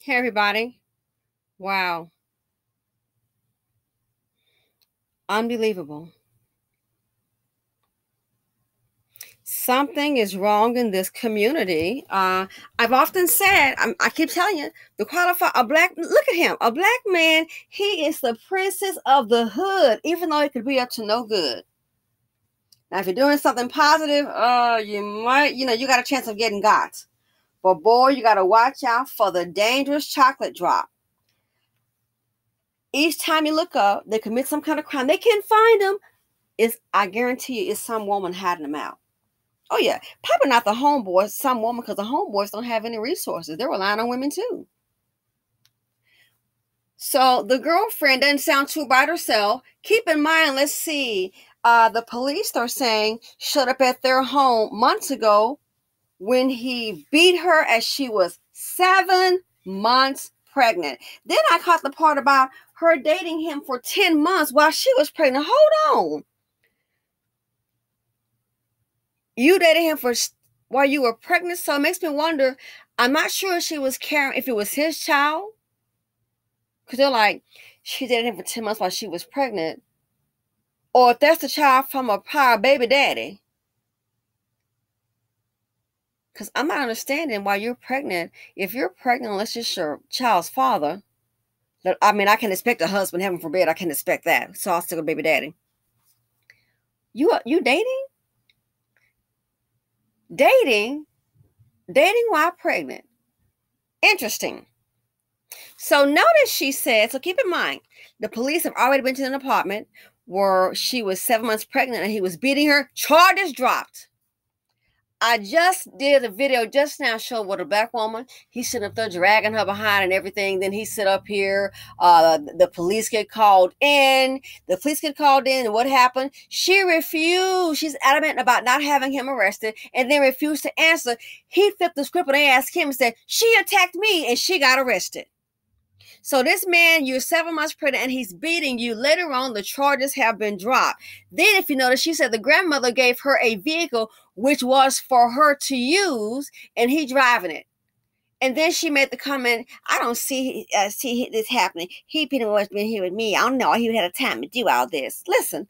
Hey, everybody. Wow. Unbelievable. Something is wrong in this community. I've often said, I keep telling you, look at him, a black man, he is the princess of the hood, even though he could be up to no good. Now, if you're doing something positive, you might, you got a chance of getting got. But boy, you got to watch out for the dangerous chocolate drop. Each time you look up, they commit some kind of crime. They can't find them. I guarantee you, it's some woman hiding them out. Oh, yeah. Probably not the homeboys, some woman, because the homeboys don't have any resources. They're relying on women, too. So the girlfriend doesn't sound too bright herself. Keep in mind, let's see, the police are saying showed up at their home months ago when he beat her as she was 7 months pregnant. Then I caught the part about her dating him for 10 months while she was pregnant. Hold on. You dated him while you were pregnant, so it makes me wonder. I'm not sure if it was his child, because they're like, she dated him for 10 months while she was pregnant, or if that's the child from a prior baby daddy. Because I'm not understanding why you're pregnant. If you're pregnant, unless it's your child's father, I mean, I can expect a husband, heaven forbid, I can expect that. So I'll stick with baby daddy. You dating? Dating while pregnant. Interesting. So notice she said, so keep in mind, the police have already been to an apartment where she was 7 months pregnant and he was beating her. Charges dropped. I just did a video just now showing what a black woman, he's sitting up there dragging her behind and everything. Then he sit up here. The police get called in. And what happened? She refused. She's adamant about not having him arrested and then refused to answer. He flipped the script and they asked him and said, she attacked me and she got arrested. So this man, you're 7 months pregnant and he's beating you. Later on, the charges have been dropped. Then if you notice, she said the grandmother gave her a vehicle which was for her to use and he driving it. And then she made the comment, I don't see this happening. He pretty much been here with me. I don't know. He would have time to do all this. Listen.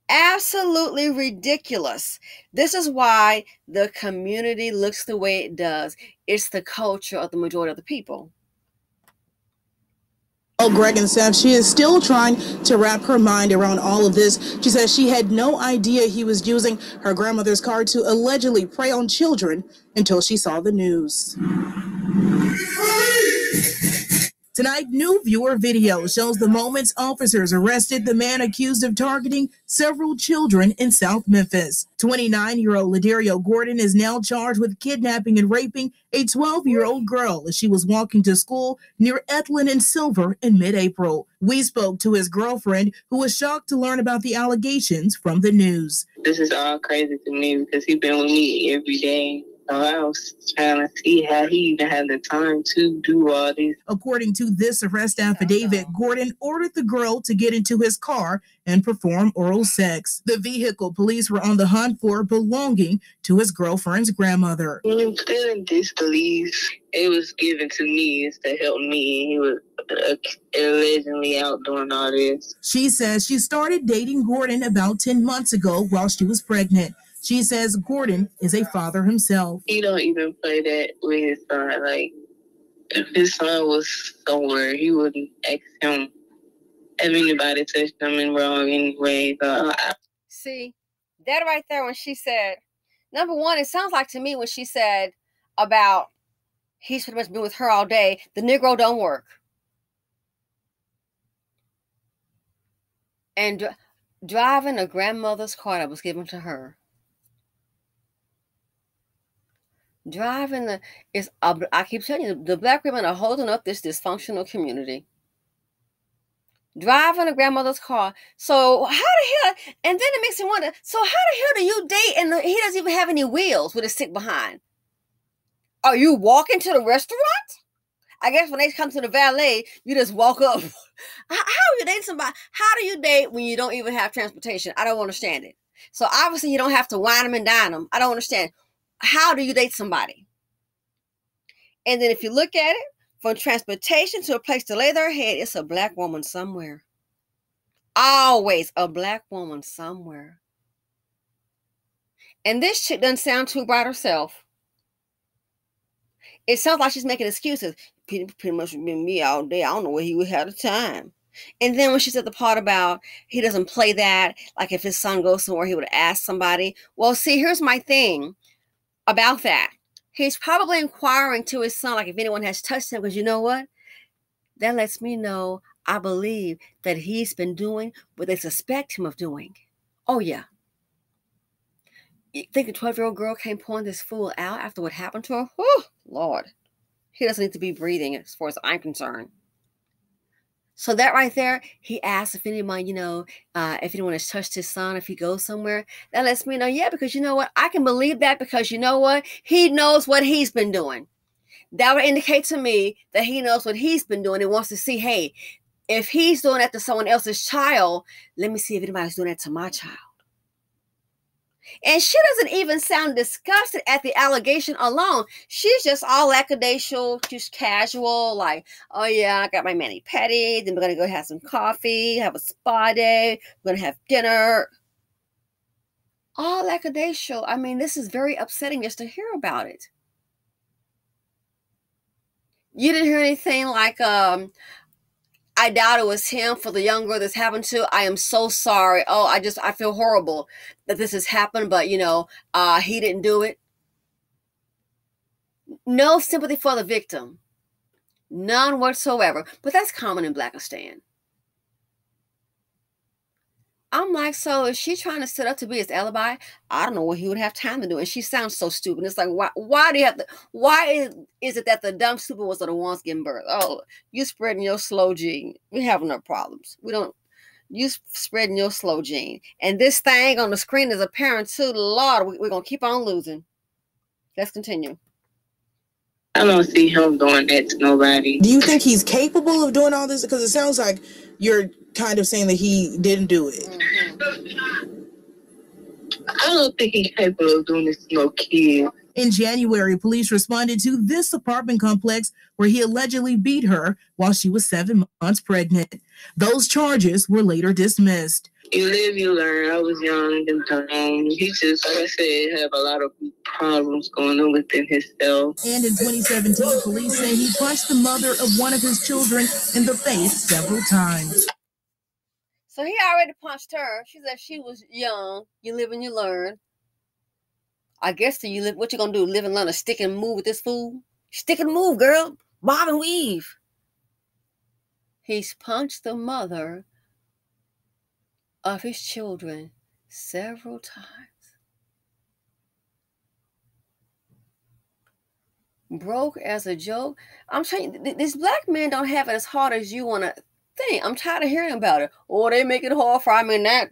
Absolutely ridiculous. This is why the community looks the way it does. It's the culture of the majority of the people. Gregan said she is still trying to wrap her mind around all of this. She says she had no idea he was using her grandmother's car to allegedly prey on children until she saw the news. Tonight, new viewer video shows the moments officers arrested the man accused of targeting several children in South Memphis. 29-year-old Ladario Gordon is now charged with kidnapping and raping a 12-year-old girl as she was walking to school near Ethlin and Silver in mid-April. We spoke to his girlfriend, who was shocked to learn about the allegations from the news. This is all crazy to me because he's been with me every day. I was trying to see how he even had the time to do all this. According to this arrest affidavit, Gordon ordered the girl to get into his car and perform oral sex. The vehicle police were on the hunt for belonging to his girlfriend's grandmother. I'm still in disbelief. It was given to me to help me. He was allegedly out doing all this. She says she started dating Gordon about 10 months ago while she was pregnant. She says Gordon is a father himself. He don't even play that with his son. Like, if his son was somewhere, he wouldn't ask him if anybody touched him in wrong anyway. See, that right there when she said, number one, it sounds like to me when she said about he's pretty much been with her all day, the Negro don't work. And driving a grandmother's car that was given to her. I keep telling you, the black women are holding up this dysfunctional community. Driving a grandmother's car. So how the hell, and then it makes me wonder, so how the hell do you date and he doesn't even have any wheels with a stick behind? Are you walking to the restaurant? I guess when they come to the valet, you just walk up. How are you dating somebody? How do you date when you don't even have transportation? I don't understand it. So obviously you don't have to wine them and dine them. I don't understand. How do you date somebody? And then if you look at it, from transportation to a place to lay their head, it's a black woman somewhere. Always a black woman somewhere. And this chick doesn't sound too bright herself. It sounds like she's making excuses. Pretty much been me all day. I don't know where he would have the time. And then when she said the part about he doesn't play that, like if his son goes somewhere, he would ask somebody. Well, see, here's my thing about that. He's probably inquiring to his son, like if anyone has touched him, because you know what? That lets me know, I believe, that he's been doing what they suspect him of doing. Oh, yeah. You think the 12-year-old girl came pouring this fool out after what happened to her? Whew, Lord. He doesn't need to be breathing as far as I'm concerned. So that right there, he asked if anyone, if anyone has touched his son, if he goes somewhere. That lets me know, yeah, because you know what? I can believe that because you know what? He knows what he's been doing. That would indicate to me that he knows what he's been doing and wants to see, hey, if he's doing that to someone else's child, let me see if anybody's doing that to my child. And she doesn't even sound disgusted at the allegation alone. She's just all lackadaisical, just casual, like, oh yeah, I got my mani-pedi, then we're going to go have some coffee, have a spa day, we're going to have dinner. All lackadaisical. I mean, this is very upsetting just to hear about it. You didn't hear anything like, I doubt it was him for the young girl this happened to. I am so sorry. Oh, I feel horrible that this has happened, but he didn't do it. No sympathy for the victim. None whatsoever. But that's common in Blackistan. I'm like, so is she trying to set up to be his alibi? I don't know what he would have time to do. And she sounds so stupid. It's like, why do you have to, why is it that the dumb stupid ones are the ones getting birth? Oh, you spreading your slow gene. We have no problems. You spreading your slow gene. And this thing on the screen is apparent too. Lord, we're going to keep on losing. Let's continue. I don't see him doing that to nobody. Do you think he's capable of doing all this? Because it sounds like you're kind of saying that he didn't do it. Mm-hmm. I don't think he's capable of doing this to no kid. In January, police responded to this apartment complex where he allegedly beat her while she was 7 months pregnant. Those charges were later dismissed. You live, you learn. I was young and dumb. He just, like I said, have a lot of problems going on within himself. And in 2017, police say he punched the mother of one of his children in the face several times. So he already punched her. She said she was young. You live and you learn. I guess you live. What you gonna do? Live and learn to stick and move with this fool? Stick and move, girl. Bob and weave. He's punched the mother of his children several times. Broke as a joke. I'm telling you, these black men don't have it as hard as you want to think. I'm tired of hearing about it. Oh, they make it hard for, that.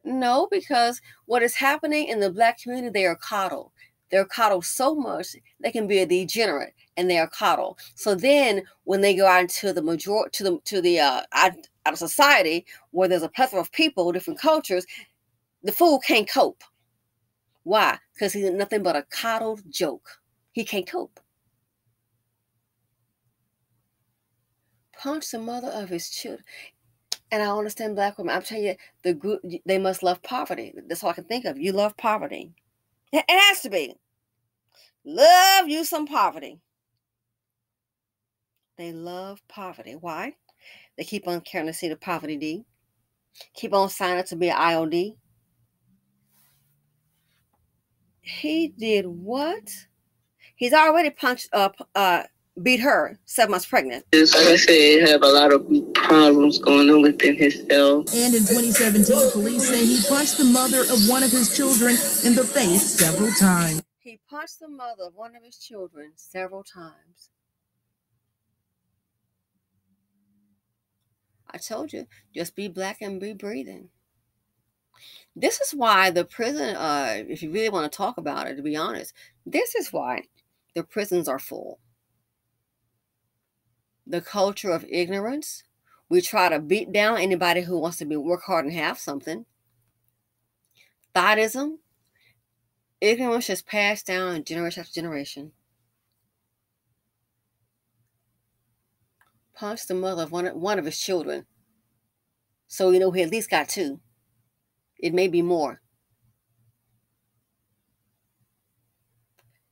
No, because what is happening in the black community, they are coddled. They're coddled so much they can be a degenerate, and they are coddled. So then, when they go out into the out of society where there's a plethora of people, different cultures, the fool can't cope. Why? Because he's nothing but a coddled joke. He can't cope. Punch the mother of his children. And I understand black women. I'm telling you, the group, they must love poverty. That's all I can think of. You love poverty. It has to be. Love you some poverty. They love poverty. Why? They keep on carrying the seed of poverty D. Keep on signing up to be an IOD. He did what? He's already beat her 7 months pregnant. Like I said, have a lot of problems going on within himself. And in 2017, police say he punched the mother of one of his children in the face several times. He punched the mother of one of his children several times. I told you, just be black and be breathing. This is why the prison, if you really want to talk about it, to be honest, this is why the prisons are full. The culture of ignorance. We try to beat down anybody who wants to work hard and have something. Thoughtism. Ignorance is passed down generation after generation. punched the mother of one of his children. So you know he at least got 2. It may be more.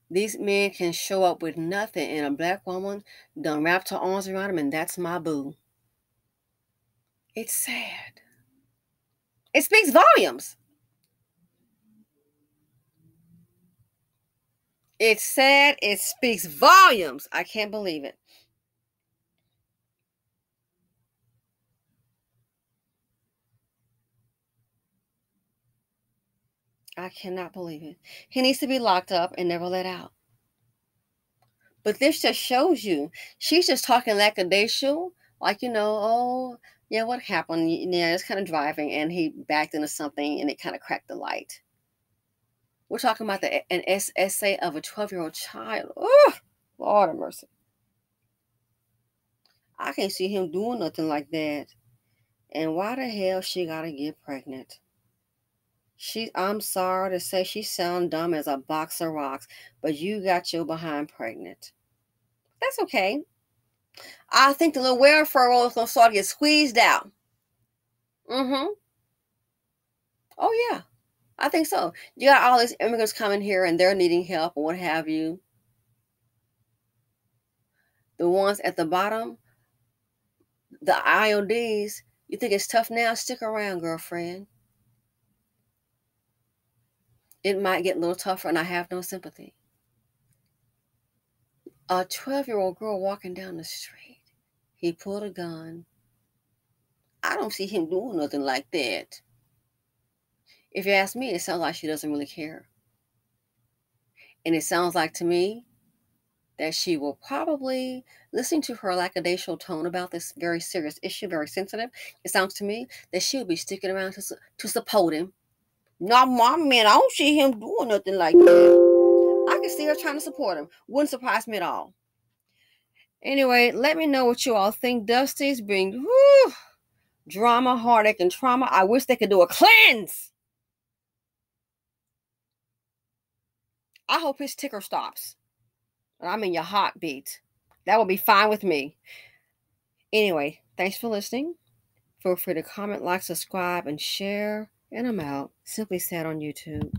These men can show up with nothing, and a black woman done wrapped her arms around him, and that's my boo. It's sad. It speaks volumes. It's sad. It speaks volumes. I can't believe it. I cannot believe it. He needs to be locked up and never let out. But this just shows you, she's just talking lackadaisical, like, oh, yeah, what happened? Yeah, it's kind of driving, and he backed into something, and it kind of cracked the light. We're talking about an essay of a 12-year-old child. Oh, Lord have mercy. I can't see him doing nothing like that. And why the hell she got to get pregnant? I'm sorry to say she sounds dumb as a box of rocks, but you got your behind pregnant. That's okay. I think the little welfare roll is going to start to get squeezed out. Mm-hmm. Oh, yeah. I think so. You got all these immigrants coming here and they're needing help or what have you. The ones at the bottom, the IODs, you think it's tough now? Stick around, girlfriend. It might get a little tougher, and I have no sympathy. A 12-year-old girl walking down the street. He pulled a gun. I don't see him doing nothing like that. If you ask me, it sounds like she doesn't really care. And it sounds like to me that she will probably, listening to her lackadaisical tone about this very serious issue, very sensitive, it sounds to me that she'll be sticking around to support him. No, mom, man, I don't see him doing nothing like that. I can see her trying to support him. Wouldn't surprise me at all. Anyway, let me know what you all think. Dusty's bring drama, heartache, and trauma. I wish they could do a cleanse. I hope his ticker stops. I mean your heartbeat. That would be fine with me. Anyway, thanks for listening. Feel free to comment, like, subscribe, and share. And I'm out. Simply Sad on YouTube.